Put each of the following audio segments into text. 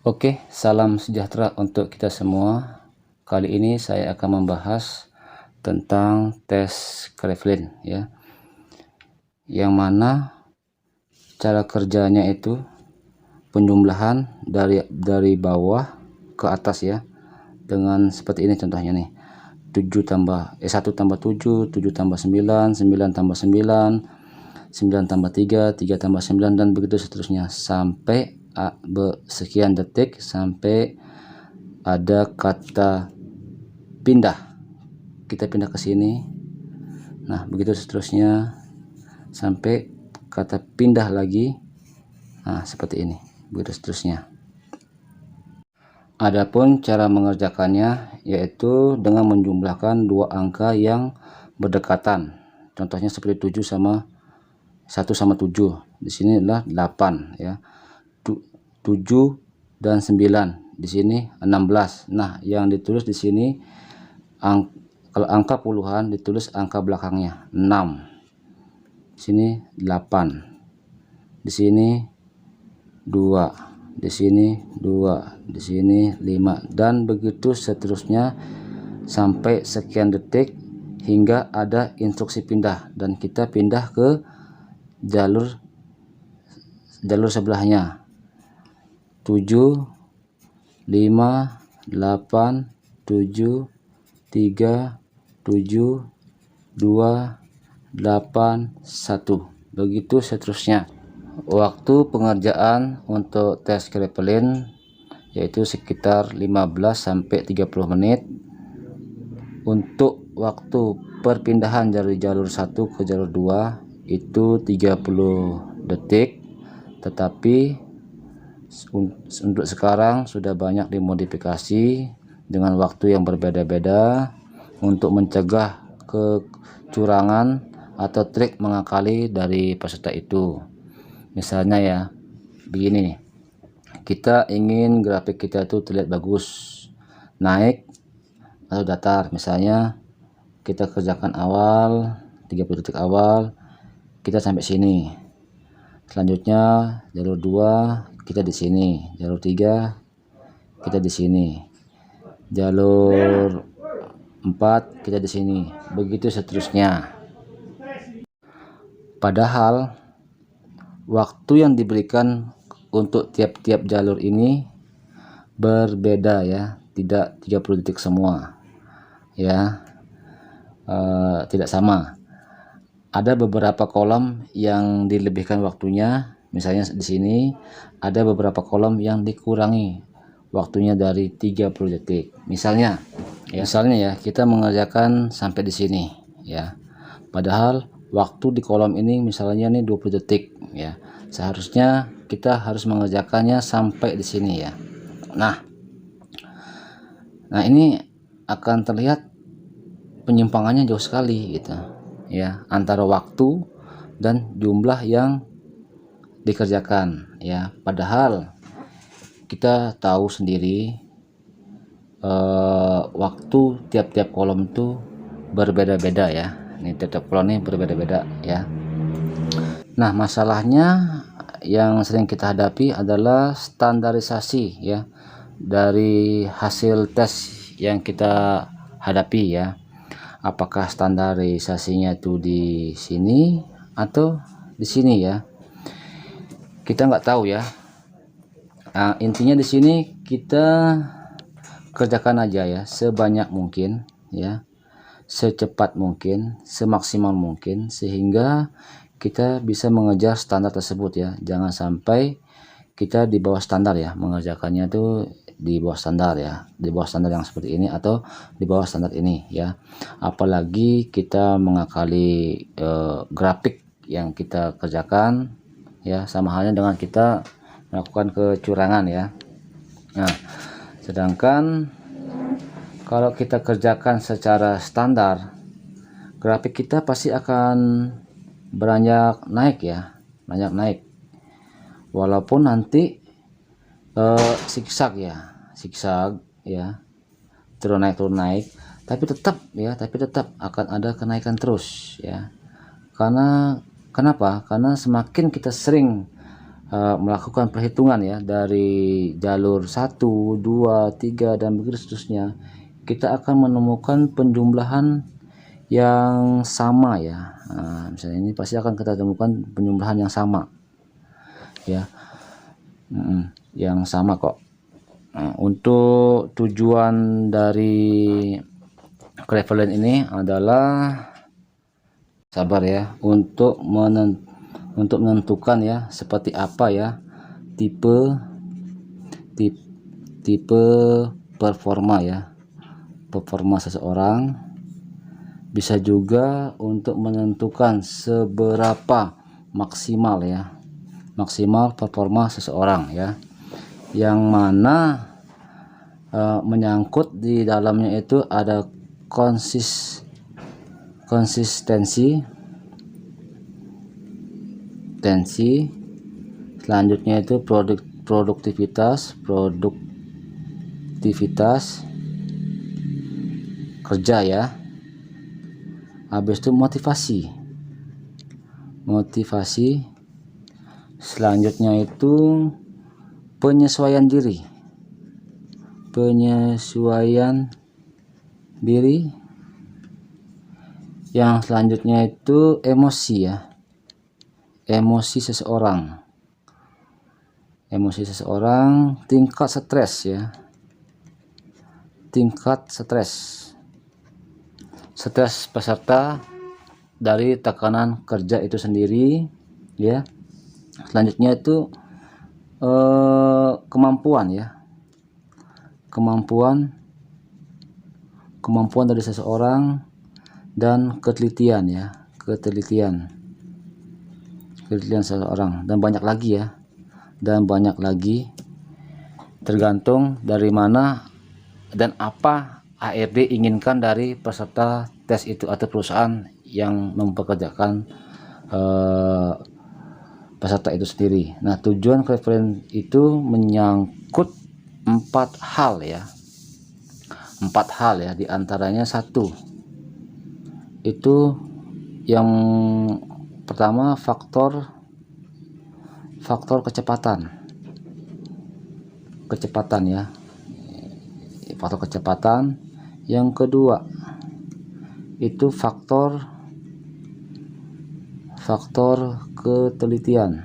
Oke, salam sejahtera untuk kita semua. Kali ini saya akan membahas tentang tes Kraepelin ya. Yang mana cara kerjanya itu penjumlahan dari bawah ke atas ya. Dengan seperti ini contohnya nih. 1 tambah 7, 7 tambah 9, 9 tambah 9, 9 tambah 3, 3 tambah 9, dan begitu seterusnya sampai sekian detik sampai ada kata pindah. Kita pindah ke sini. Nah, begitu seterusnya sampai kata pindah lagi. Nah, seperti ini. Begitu seterusnya. Adapun cara mengerjakannya yaitu dengan menjumlahkan dua angka yang berdekatan. Contohnya seperti 7 sama 1 sama 7. Di sini adalah 8 ya. 7 dan 9. Di sini 16. Nah, yang ditulis di sini kalau angka puluhan ditulis angka belakangnya 6. Di sini 8. Di sini 2. Di sini 2, di sini 5, dan begitu seterusnya sampai sekian detik hingga ada instruksi pindah dan kita pindah ke jalur sebelahnya. 7 5 8 7 3 7 2 8 1, begitu seterusnya. Waktu pengerjaan untuk tes Kraepelin yaitu sekitar 15 sampai 30 menit. Untuk waktu perpindahan dari jalur 1 ke jalur 2 itu 30 detik, tetapi untuk sekarang sudah banyak dimodifikasi dengan waktu yang berbeda-beda untuk mencegah kecurangan atau trik mengakali dari peserta itu. Misalnya ya, begini nih, kita ingin grafik kita itu terlihat bagus, naik atau datar. Misalnya kita kerjakan awal 30 detik awal, kita sampai sini. Selanjutnya jalur 2 kita di sini, jalur 3 kita di sini, jalur 4 kita di sini, begitu seterusnya. Padahal waktu yang diberikan untuk tiap-tiap jalur ini berbeda ya, tidak 30 detik semua ya, tidak sama. Ada beberapa kolom yang dilebihkan waktunya, misalnya di sini ada beberapa kolom yang dikurangi waktunya dari 30 detik. Misalnya ya kita mengerjakan sampai di sini ya, padahal waktu di kolom ini misalnya nih 20 detik ya, seharusnya kita harus mengerjakannya sampai di sini ya. Nah ini akan terlihat penyimpangannya jauh sekali gitu ya, antara waktu dan jumlah yang dikerjakan ya. Padahal kita tahu sendiri waktu tiap-tiap kolom itu berbeda-beda ya. Ini tiap kolom ini berbeda-beda ya. Nah, masalahnya yang sering kita hadapi adalah standarisasi ya dari hasil tes yang kita hadapi ya. Apakah standarisasinya itu di sini atau di sini ya? Kita nggak tahu ya. Nah, intinya di sini kita kerjakan aja ya sebanyak mungkin ya, secepat mungkin, semaksimal mungkin, sehingga kita bisa mengejar standar tersebut ya. Jangan sampai kita di bawah standar ya, mengerjakannya itu di bawah standar ya, di bawah standar yang seperti ini atau di bawah standar ini ya. Apalagi kita mengakali grafik yang kita kerjakan ya, sama halnya dengan kita melakukan kecurangan ya. Nah, sedangkan kalau kita kerjakan secara standar, grafik kita pasti akan beranjak naik ya, beranjak naik. Walaupun nanti zigzag ya, turun naik, tapi tetap akan ada kenaikan terus ya. Karena kenapa? Karena semakin kita sering melakukan perhitungan ya dari jalur 1, 2, 3 dan begitu seterusnya, kita akan menemukan penjumlahan yang sama ya. Nah, misalnya ini pasti akan kita temukan penjumlahan yang sama ya, yang sama kok. Nah, untuk tujuan dari Cleveland ini adalah sabar ya, untuk menentukan ya seperti apa ya tipe performa ya, performa seseorang. Bisa juga untuk menentukan seberapa maksimal ya, maksimal performa seseorang ya, yang mana menyangkut di dalamnya itu ada konsistensi, selanjutnya itu produktivitas kerja ya, habis itu motivasi, selanjutnya itu penyesuaian diri, yang selanjutnya itu emosi ya, emosi seseorang, tingkat stres peserta dari tekanan kerja itu sendiri ya. Selanjutnya itu kemampuan dari seseorang dan ketelitian seseorang, dan banyak lagi tergantung dari mana dan apa HRD inginkan dari peserta tes itu atau perusahaan yang mempekerjakan peserta itu sendiri. Nah, tujuan Cleveland itu menyangkut 4 hal ya, diantaranya satu itu yang pertama faktor kecepatan ya, faktor kecepatan. Yang kedua itu faktor ketelitian.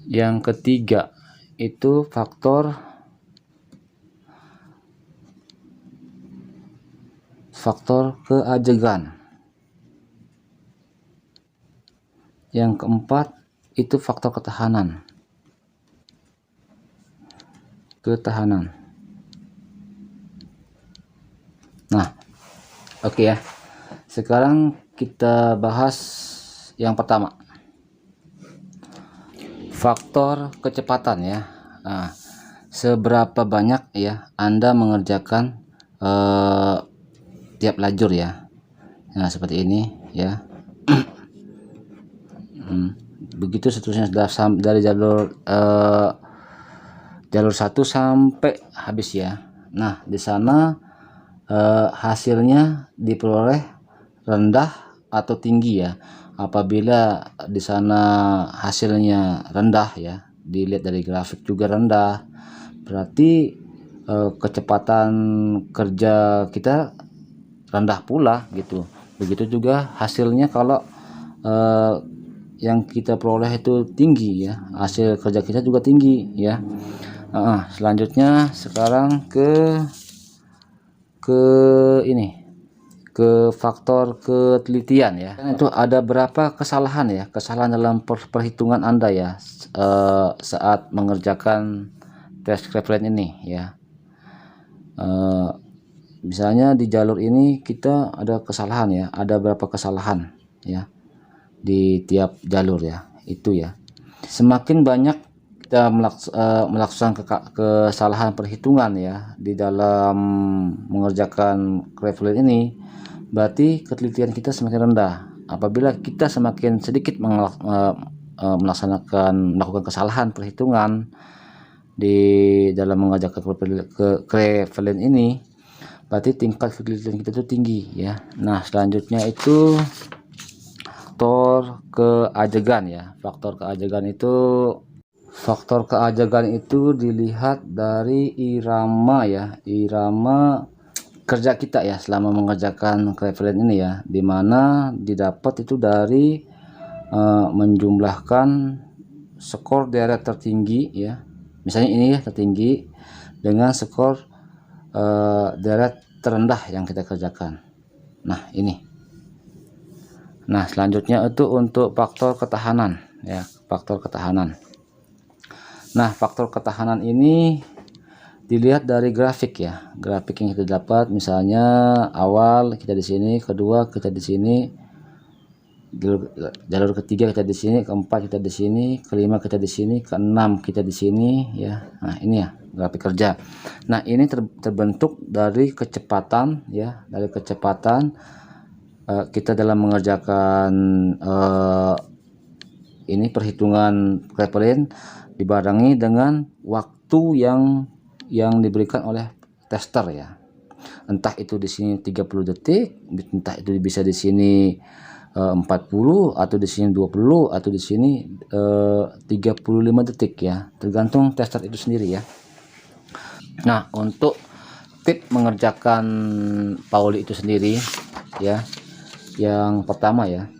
Yang ketiga itu faktor keajegan. Yang keempat itu faktor ketahanan. Nah, oke ya. Sekarang kita bahas yang pertama, faktor kecepatan ya. Nah, seberapa banyak ya Anda mengerjakan tiap lajur ya. Nah, seperti ini ya. Begitu seterusnya dari jalur 1 sampai habis ya. Nah, di sana hasilnya diperoleh rendah atau tinggi ya. Apabila di sana hasilnya rendah ya, dilihat dari grafik juga rendah, berarti kecepatan kerja kita rendah pula gitu. Begitu juga hasilnya kalau yang kita peroleh itu tinggi ya, hasil kerja kita juga tinggi ya. Selanjutnya sekarang ke faktor ketelitian ya. Itu ada berapa kesalahan dalam perhitungan Anda ya saat mengerjakan tes Cleveland ini ya. Misalnya di jalur ini kita ada kesalahan ya, ada berapa kesalahan ya di tiap jalur ya, itu ya. Semakin banyak kita melaksanakan kesalahan perhitungan ya di dalam mengerjakan Cleveland ini, berarti ketelitian kita semakin rendah. Apabila kita semakin sedikit melakukan kesalahan perhitungan di dalam mengerjakan Cleveland ini, berarti tingkat ketelitian kita itu tinggi ya. Nah, selanjutnya itu faktor keajegan ya. Faktor keajegan itu dilihat dari irama ya, irama kerja kita ya selama mengerjakan Cleveland ini ya, dimana didapat itu dari menjumlahkan skor deret tertinggi ya, misalnya ini ya tertinggi dengan skor deret terendah yang kita kerjakan. Nah ini, nah selanjutnya itu untuk faktor ketahanan ya, faktor ketahanan. Nah faktor ketahanan ini dilihat dari grafik ya, grafik yang kita dapat, misalnya awal kita di sini, kedua kita di sini, jalur ketiga kita di sini, keempat kita di sini, kelima kita di sini, keenam kita di sini ya. Nah ini ya grafik kerja. Nah ini terbentuk dari kecepatan ya, dari kecepatan kita dalam mengerjakan ini perhitungan Cleveland dibarengi dengan waktu yang diberikan oleh tester ya, entah itu di sini 30 detik, entah itu bisa di sini 40, atau di sini 20, atau di sini 35 detik ya, tergantung tester itu sendiri ya. Nah untuk tip mengerjakan Pauli itu sendiri ya, yang pertama ya,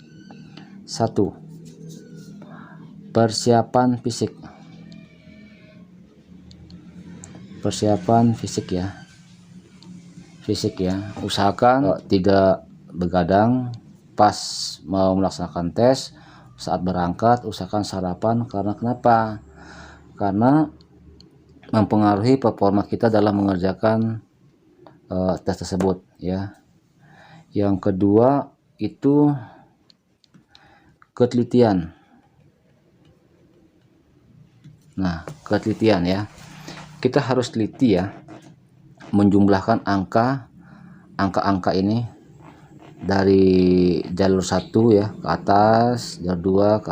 1. Persiapan fisik. Persiapan fisik ya, usahakan tidak begadang pas mau melaksanakan tes. Saat berangkat usahakan sarapan, karena kenapa? Karena mempengaruhi performa kita dalam mengerjakan tes tersebut ya. Yang kedua itu ketelitian. Nah ketelitian ya, kita harus teliti ya, menjumlahkan angka ini dari jalur 1 ya ke atas, jalur 2 ke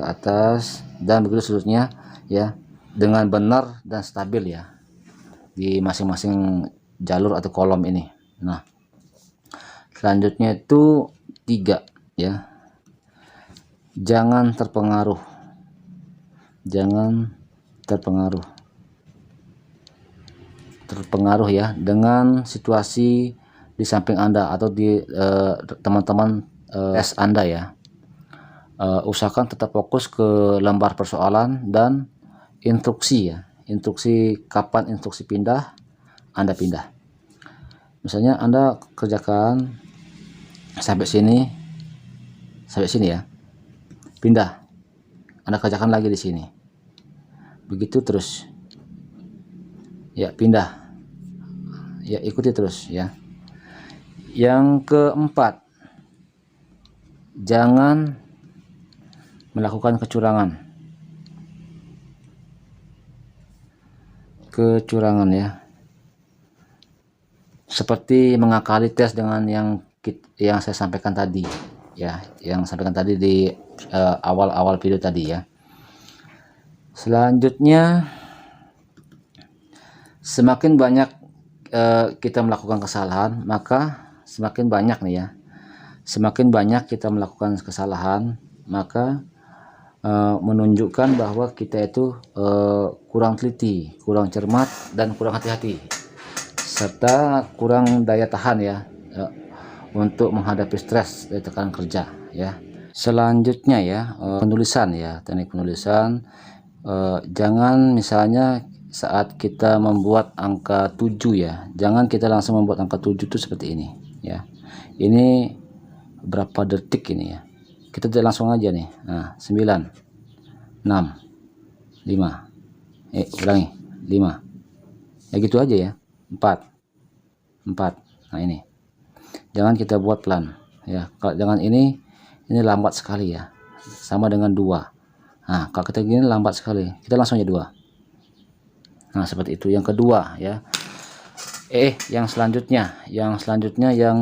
atas, dan begitu seterusnya ya, dengan benar dan stabil ya di masing-masing jalur atau kolom ini. Nah selanjutnya itu 3 ya, jangan terpengaruh ya dengan situasi di samping Anda atau di teman-teman tes Anda ya. Usahakan tetap fokus ke lembar persoalan dan instruksi ya, instruksi kapan instruksi pindah, Anda pindah. Misalnya Anda kerjakan sampai sini ya, pindah, Anda kerjakan lagi di sini, begitu terus ya, pindah ya, ikuti terus ya. Yang keempat, jangan melakukan kecurangan ya, seperti mengakali tes dengan yang saya sampaikan tadi ya, yang sampaikan tadi di awal video tadi ya. Selanjutnya, semakin banyak kita melakukan kesalahan, maka semakin banyak kita melakukan kesalahan, maka menunjukkan bahwa kita itu kurang teliti, kurang cermat, dan kurang hati-hati, serta kurang daya tahan ya, untuk menghadapi stres dari tekanan kerja ya. Selanjutnya ya, penulisan ya, teknik penulisan. Jangan misalnya saat kita membuat angka 7 ya, jangan kita langsung membuat angka 7 itu seperti ini ya. Ini berapa detik ini ya, kita langsung aja nih. Nah 9, 6, 5, ulangi 5 ya, gitu aja ya. 4. Nah ini jangan kita buat pelan ya, kalau jangan ini lambat sekali ya, sama dengan 2. Nah kalau kita gini lambat sekali, kita langsung aja 2. Nah seperti itu. Yang kedua ya, yang selanjutnya yang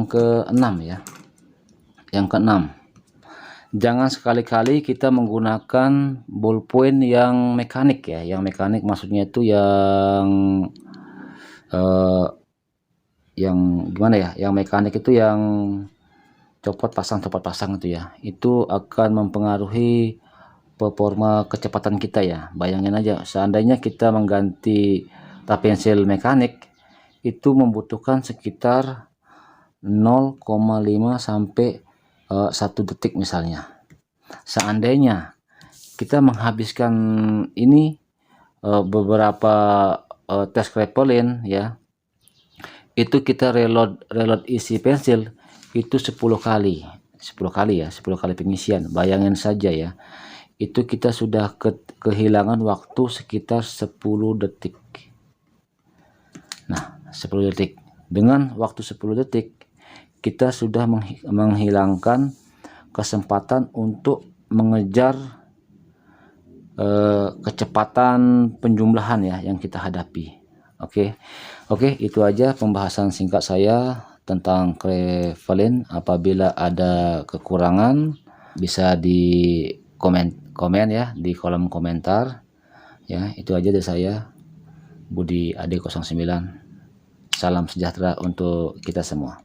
ke-6 ya. Yang ke-6, jangan sekali-kali kita menggunakan ballpoint yang mekanik ya. Yang mekanik maksudnya itu yang gimana ya, yang mekanik itu yang copot pasang itu ya, itu akan mempengaruhi performa kecepatan kita ya. Bayangin aja, seandainya kita mengganti tap pensil mekanik itu membutuhkan sekitar 0,5 sampai 1 detik misalnya. Seandainya kita menghabiskan ini beberapa tes krepelin ya, itu kita reload isi pensil itu 10 kali ya, 10 kali pengisian. Bayangin saja ya, itu kita sudah kehilangan waktu sekitar 10 detik. Nah, 10 detik. Dengan waktu 10 detik kita sudah menghilangkan kesempatan untuk mengejar kecepatan penjumlahan ya yang kita hadapi. Oke, itu aja pembahasan singkat saya tentang Crevellin. Apabila ada kekurangan bisa di komen ya di kolom komentar ya. Itu aja dari saya, Budi AD09. Salam sejahtera untuk kita semua.